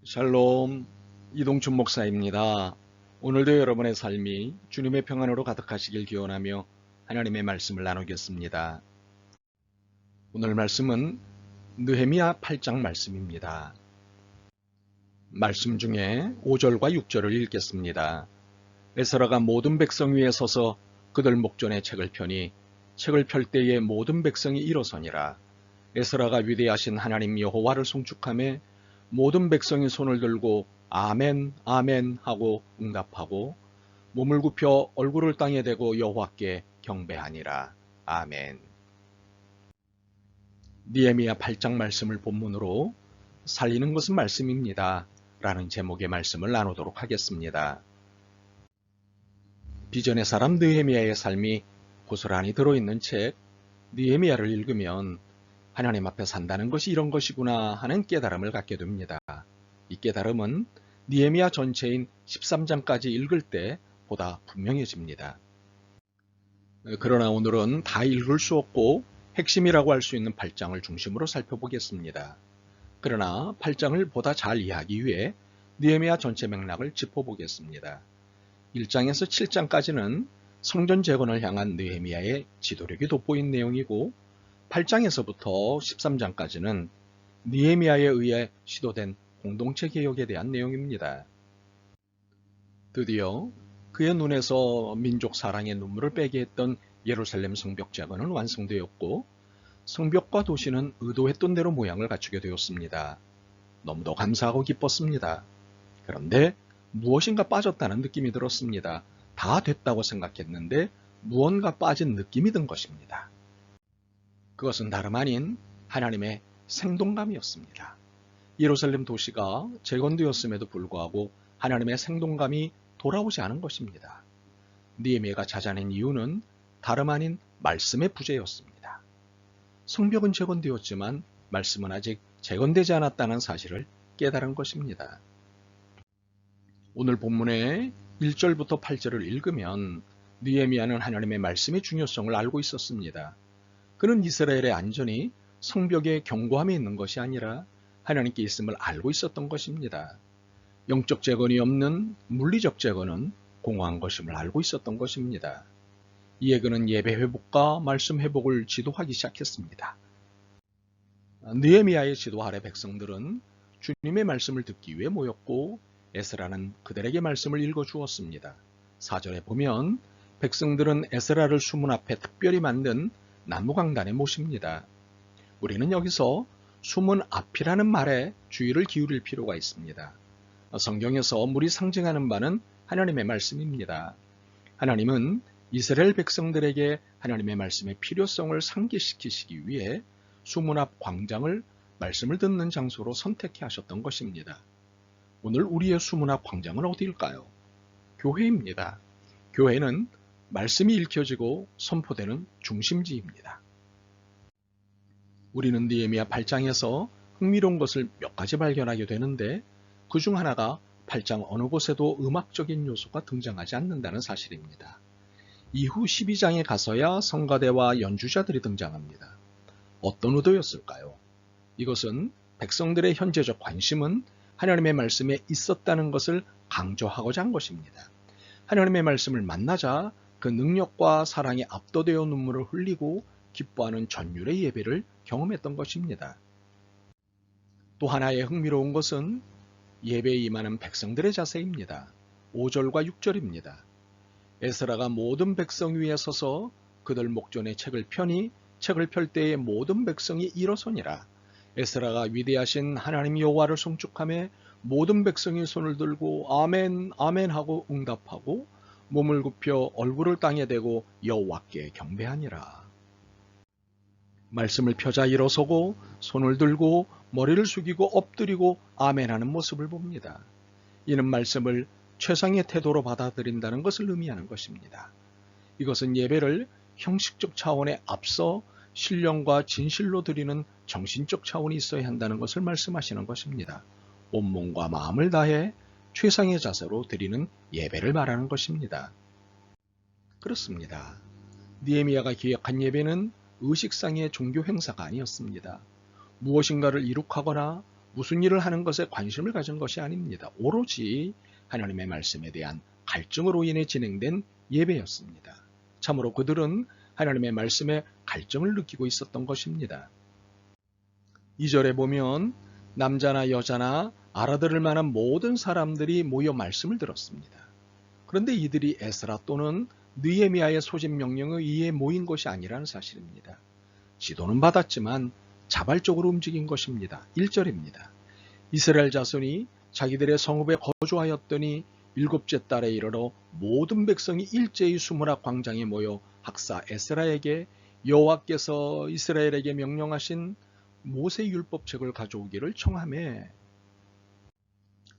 샬롬, 이동춘 목사입니다. 오늘도 여러분의 삶이 주님의 평안으로 가득하시길 기원하며 하나님의 말씀을 나누겠습니다. 오늘 말씀은 느헤미야 8장 말씀입니다. 말씀 중에 5절과 6절을 읽겠습니다. 에스라가 모든 백성 위에 서서 그들 목전에 책을 펴니 책을 펼 때에 모든 백성이 일어서니라. 에스라가 위대하신 하나님 여호와를 송축하며 모든 백성이 손을 들고 아멘 아멘 하고 응답하고 몸을 굽혀 얼굴을 땅에 대고 여호와께 경배하니라. 아멘. 느헤미야 8장 말씀을 본문으로 살리는 것은 말씀입니다 라는 제목의 말씀을 나누도록 하겠습니다. 비전의 사람 느헤미야의 삶이 고스란히 들어있는 책 느헤미야를 읽으면 하나님 앞에 산다는 것이 이런 것이구나 하는 깨달음을 갖게 됩니다. 이 깨달음은 느헤미야 전체인 13장까지 읽을 때 보다 분명해집니다. 그러나 오늘은 다 읽을 수 없고 핵심이라고 할 수 있는 8장을 중심으로 살펴보겠습니다. 그러나 8장을 보다 잘 이해하기 위해 느헤미야 전체 맥락을 짚어보겠습니다. 1장에서 7장까지는 성전 재건을 향한 느헤미야의 지도력이 돋보인 내용이고 8장에서부터 13장까지는 느헤미야에 의해 시도된 공동체 개혁에 대한 내용입니다. 드디어 그의 눈에서 민족 사랑의 눈물을 빼게 했던 예루살렘 성벽 재건은 완성되었고 성벽과 도시는 의도했던 대로 모양을 갖추게 되었습니다. 너무도 감사하고 기뻤습니다. 그런데 무엇인가 빠졌다는 느낌이 들었습니다. 다 됐다고 생각했는데 무언가 빠진 느낌이 든 것입니다. 그것은 다름 아닌 하나님의 생동감이었습니다. 예루살렘 도시가 재건되었음에도 불구하고 하나님의 생동감이 돌아오지 않은 것입니다. 느헤미야가 찾아낸 이유는 다름 아닌 말씀의 부재였습니다. 성벽은 재건되었지만 말씀은 아직 재건되지 않았다는 사실을 깨달은 것입니다. 오늘 본문의 1절부터 8절을 읽으면 느헤미야는 하나님의 말씀의 중요성을 알고 있었습니다. 그는 이스라엘의 안전이 성벽의 견고함에 있는 것이 아니라 하나님께 있음을 알고 있었던 것입니다. 영적 재건이 없는 물리적 재건은 공허한 것임을 알고 있었던 것입니다. 이에 그는 예배 회복과 말씀 회복을 지도하기 시작했습니다. 느헤미야의 지도 아래 백성들은 주님의 말씀을 듣기 위해 모였고 에스라는 그들에게 말씀을 읽어주었습니다. 4절에 보면 백성들은 에스라를 수문 앞에 특별히 만든 나무강단에 모십니다. 우리는 여기서 수문 앞이라는 말에 주의를 기울일 필요가 있습니다. 성경에서 물이 상징하는 바는 하나님의 말씀입니다. 하나님은 이스라엘 백성들에게 하나님의 말씀의 필요성을 상기시키시기 위해 수문 앞 광장을 말씀을 듣는 장소로 선택해 하셨던 것입니다. 오늘 우리의 수문 앞 광장은 어디일까요? 교회입니다. 교회는 말씀이 읽혀지고 선포되는 중심지입니다. 우리는 느헤미야 8장에서 흥미로운 것을 몇 가지 발견하게 되는데 그 중 하나가 8장 어느 곳에도 음악적인 요소가 등장하지 않는다는 사실입니다. 이후 12장에 가서야 성가대와 연주자들이 등장합니다. 어떤 의도였을까요? 이것은 백성들의 현재적 관심은 하나님의 말씀에 있었다는 것을 강조하고자 한 것입니다. 하나님의 말씀을 만나자 그 능력과 사랑에 압도되어 눈물을 흘리고 기뻐하는 전율의 예배를 경험했던 것입니다. 또 하나의 흥미로운 것은 예배에 임하는 백성들의 자세입니다. 5절과 6절입니다. 에스라가 모든 백성 위에 서서 그들 목전에 책을 펴니 책을 펼 때에 모든 백성이 일어서니라. 에스라가 위대하신 하나님 여호와를 송축하며 모든 백성이 손을 들고 아멘 아멘 하고 응답하고 몸을 굽혀 얼굴을 땅에 대고 여호와께 경배하니라. 말씀을 펴자 일어서고 손을 들고 머리를 숙이고 엎드리고 아멘하는 모습을 봅니다. 이는 말씀을 최상의 태도로 받아들인다는 것을 의미하는 것입니다. 이것은 예배를 형식적 차원에 앞서 신령과 진실로 드리는 정신적 차원이 있어야 한다는 것을 말씀하시는 것입니다. 온몸과 마음을 다해 최상의 자세로 드리는 예배를 말하는 것입니다. 그렇습니다. 느헤미야가 기획한 예배는 의식상의 종교 행사가 아니었습니다. 무엇인가를 이룩하거나 무슨 일을 하는 것에 관심을 가진 것이 아닙니다. 오로지 하나님의 말씀에 대한 갈증으로 인해 진행된 예배였습니다. 참으로 그들은 하나님의 말씀에 갈증을 느끼고 있었던 것입니다. 2절에 보면 남자나 여자나 알아들을 만한 모든 사람들이 모여 말씀을 들었습니다. 그런데 이들이 에스라 또는 느헤미야의 소집 명령에 의해 모인 것이 아니라는 사실입니다. 지도는 받았지만 자발적으로 움직인 것입니다. 1절입니다. 이스라엘 자손이 자기들의 성읍에 거주하였더니 7째 달에 이르러 모든 백성이 일제히 수문학 광장에 모여 학사 에스라에게 여호와께서 이스라엘에게 명령하신 모세 율법책을 가져오기를 청하매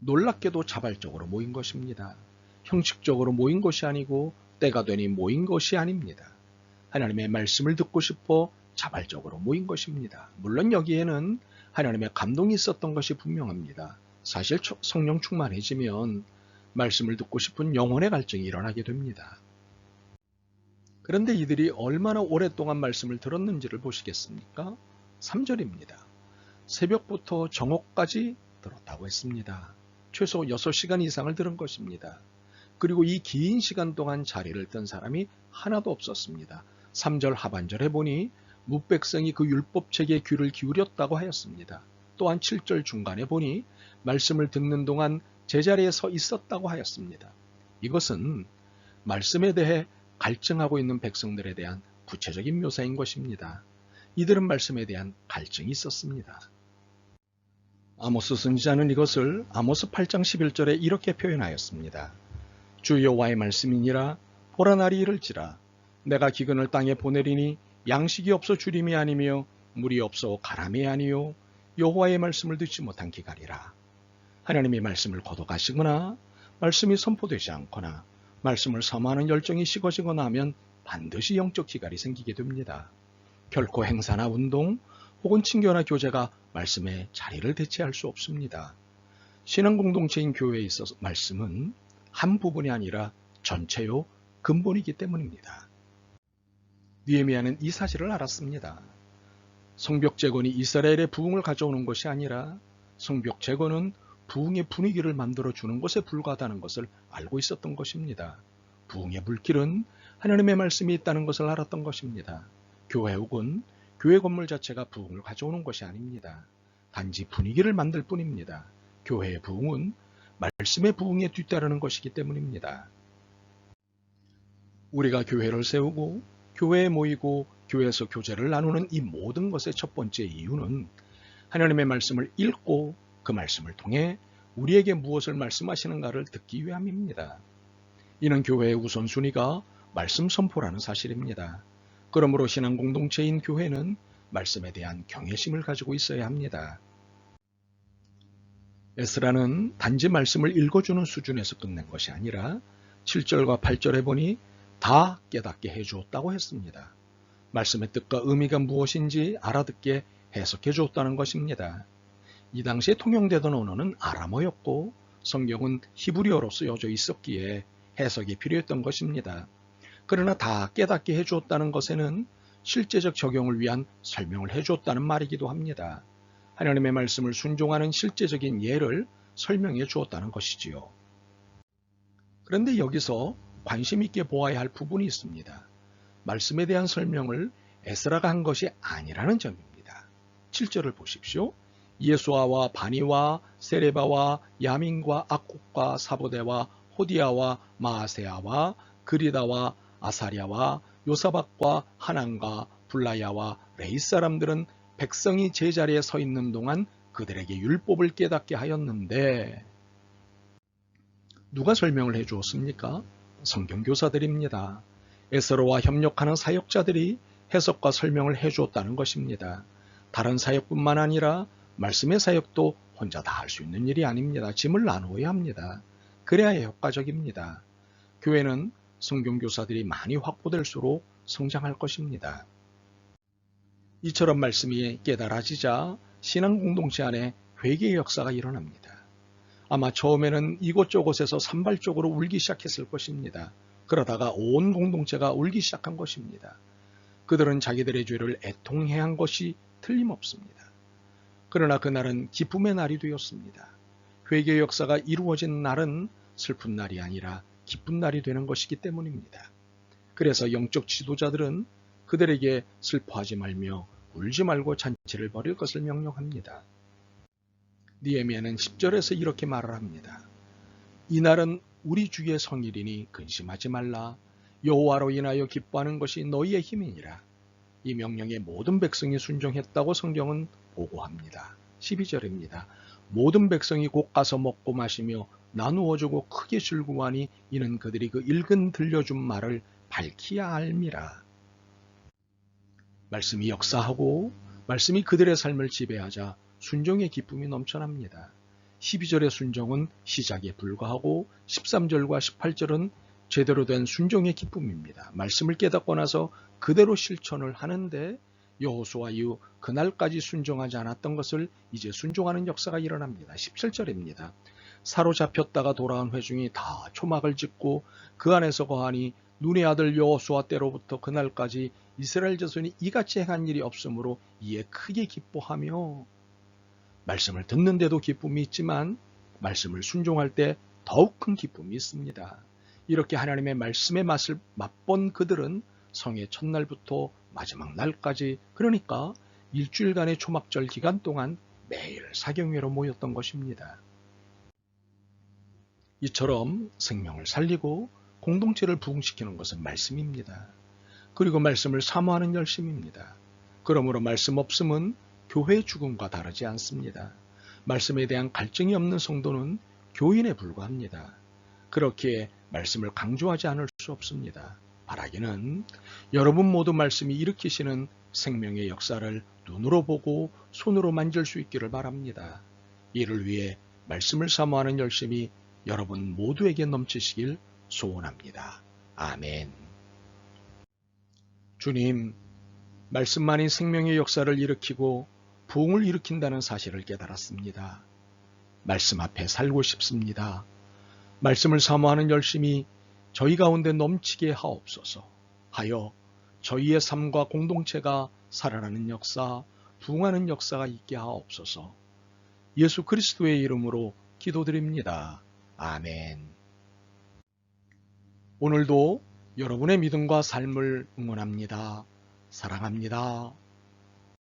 놀랍게도 자발적으로 모인 것입니다. 형식적으로 모인 것이 아니고 때가 되니 모인 것이 아닙니다. 하나님의 말씀을 듣고 싶어 자발적으로 모인 것입니다. 물론 여기에는 하나님의 감동이 있었던 것이 분명합니다. 사실 성령 충만해지면 말씀을 듣고 싶은 영혼의 갈증이 일어나게 됩니다. 그런데 이들이 얼마나 오랫동안 말씀을 들었는지를 보시겠습니까? 3절입니다. 새벽부터 정오까지 들었다고 했습니다. 최소 6시간 이상을 들은 것입니다. 그리고 이 긴 시간 동안 자리를 뜬 사람이 하나도 없었습니다. 3절 하반절에 보니 뭇백성이 그 율법책에 귀를 기울였다고 하였습니다. 또한 7절 중간에 보니 말씀을 듣는 동안 제자리에 서 있었다고 하였습니다. 이것은 말씀에 대해 갈증하고 있는 백성들에 대한 구체적인 묘사인 것입니다. 이들은 말씀에 대한 갈증이 있었습니다. 아모스 선지자는 이것을 아모스 8장 11절에 이렇게 표현하였습니다. 주 여호와의 말씀이니라 보라 날이 이를지라 내가 기근을 땅에 보내리니 양식이 없어 주림이 아니며 물이 없어 가람이 아니요 여호와의 말씀을 듣지 못한 기갈이라. 하나님의 말씀을 거둬가시거나 말씀이 선포되지 않거나 말씀을 섬하는 열정이 식어지거나 하면 반드시 영적 기갈이 생기게 됩니다. 결코 행사나 운동 혹은 친교나 교제가 말씀의 자리를 대체할 수 없습니다. 신앙 공동체인 교회에 있어서 말씀은 한 부분이 아니라 전체요 근본이기 때문입니다. 느헤미야는 이 사실을 알았습니다. 성벽 재건이 이스라엘의 부흥을 가져오는 것이 아니라 성벽 재건은 부흥의 분위기를 만들어주는 것에 불과하다는 것을 알고 있었던 것입니다. 부흥의 물길은 하나님의 말씀이 있다는 것을 알았던 것입니다. 교회 혹은 교회 건물 자체가 부흥을 가져오는 것이 아닙니다. 단지 분위기를 만들 뿐입니다. 교회의 부흥은 말씀의 부흥에 뒤따르는 것이기 때문입니다. 우리가 교회를 세우고 교회에 모이고 교회에서 교제를 나누는 이 모든 것의 첫 번째 이유는 하나님의 말씀을 읽고 그 말씀을 통해 우리에게 무엇을 말씀하시는가를 듣기 위함입니다. 이는 교회의 우선순위가 말씀 선포라는 사실입니다. 그러므로 신앙 공동체인 교회는 말씀에 대한 경외심을 가지고 있어야 합니다. 에스라는 단지 말씀을 읽어주는 수준에서 끝낸 것이 아니라 7절과 8절에 보니 다 깨닫게 해주었다고 했습니다. 말씀의 뜻과 의미가 무엇인지 알아듣게 해석해 주었다는 것입니다. 이 당시에 통용되던 언어는 아람어였고 성경은 히브리어로 쓰여져 있었기에 해석이 필요했던 것입니다. 그러나 다 깨닫게 해주었다는 것에는 실제적 적용을 위한 설명을 해주었다는 말이기도 합니다. 하나님의 말씀을 순종하는 실제적인 예를 설명해 주었다는 것이지요. 그런데 여기서 관심 있게 보아야 할 부분이 있습니다. 말씀에 대한 설명을 에스라가 한 것이 아니라는 점입니다. 7절을 보십시오. 예수아와 바니와 세레바와 야민과 악국과 사보대와 호디아와 마아세아와 그리다와 아사랴와 요사박과 하난과 블라야와 레이 사람들은 백성이 제자리에 서 있는 동안 그들에게 율법을 깨닫게 하였는데 누가 설명을 해 주었습니까? 성경교사들입니다. 에스라와 협력하는 사역자들이 해석과 설명을 해 주었다는 것입니다. 다른 사역뿐만 아니라 말씀의 사역도 혼자 다 할 수 있는 일이 아닙니다. 짐을 나누어야 합니다. 그래야 효과적입니다. 교회는 성경교사들이 많이 확보될수록 성장할 것입니다. 이처럼 말씀이 깨달아지자 신앙 공동체 안에 회개의 역사가 일어납니다. 아마 처음에는 이곳저곳에서 산발적으로 울기 시작했을 것입니다. 그러다가 온 공동체가 울기 시작한 것입니다. 그들은 자기들의 죄를 애통해 한 것이 틀림없습니다. 그러나 그날은 기쁨의 날이 되었습니다. 회개 역사가 이루어진 날은 슬픈 날이 아니라 기쁜 날이 되는 것이기 때문입니다. 그래서 영적 지도자들은 그들에게 슬퍼하지 말며 울지 말고 잔치를 벌일 것을 명령합니다. 느헤미야는 10절에서 이렇게 말을 합니다. 이날은 우리 주의 성일이니 근심하지 말라. 여호와로 인하여 기뻐하는 것이 너희의 힘이니라. 이 명령에 모든 백성이 순종했다고 성경은 보고합니다. 12절입니다. 모든 백성이 곧 가서 먹고 마시며 나누어주고 크게 즐거워하니 이는 그들이 그 일근 들려준 말을 밝히야 알미라. 말씀이 역사하고 말씀이 그들의 삶을 지배하자 순종의 기쁨이 넘쳐납니다. 12절의 순종은 시작에 불과하고 13절과 18절은 제대로 된 순종의 기쁨입니다. 말씀을 깨닫고 나서 그대로 실천을 하는데 여호수아 이후 그날까지 순종하지 않았던 것을 이제 순종하는 역사가 일어납니다. 17절입니다. 사로잡혔다가 돌아온 회중이 다 초막을 짓고 그 안에서 거하니 눈의 아들 여호수아 때로부터 그날까지 이스라엘 자손이 이같이 행한 일이 없으므로 이에 크게 기뻐하며, 말씀을 듣는데도 기쁨이 있지만 말씀을 순종할 때 더욱 큰 기쁨이 있습니다. 이렇게 하나님의 말씀의 맛을 맛본 그들은 성의 첫날부터 마지막 날까지, 그러니까 일주일간의 초막절 기간 동안 매일 사경회로 모였던 것입니다. 이처럼 생명을 살리고 공동체를 부흥시키는 것은 말씀입니다. 그리고 말씀을 사모하는 열심입니다. 그러므로 말씀 없음은 교회의 죽음과 다르지 않습니다. 말씀에 대한 갈증이 없는 성도는 교인에 불과합니다. 그렇게 말씀을 강조하지 않을 수 없습니다. 바라기는 여러분 모두 말씀이 일으키시는 생명의 역사를 눈으로 보고 손으로 만질 수 있기를 바랍니다. 이를 위해 말씀을 사모하는 열심이 여러분 모두에게 넘치시길 소원합니다. 아멘. 주님, 말씀만이 생명의 역사를 일으키고 부흥을 일으킨다는 사실을 깨달았습니다. 말씀 앞에 살고 싶습니다. 말씀을 사모하는 열심이 저희 가운데 넘치게 하옵소서 하여 저희의 삶과 공동체가 살아나는 역사, 부흥하는 역사가 있게 하옵소서. 예수 그리스도의 이름으로 기도드립니다. 아멘. 오늘도 여러분의 믿음과 삶을 응원합니다. 사랑합니다.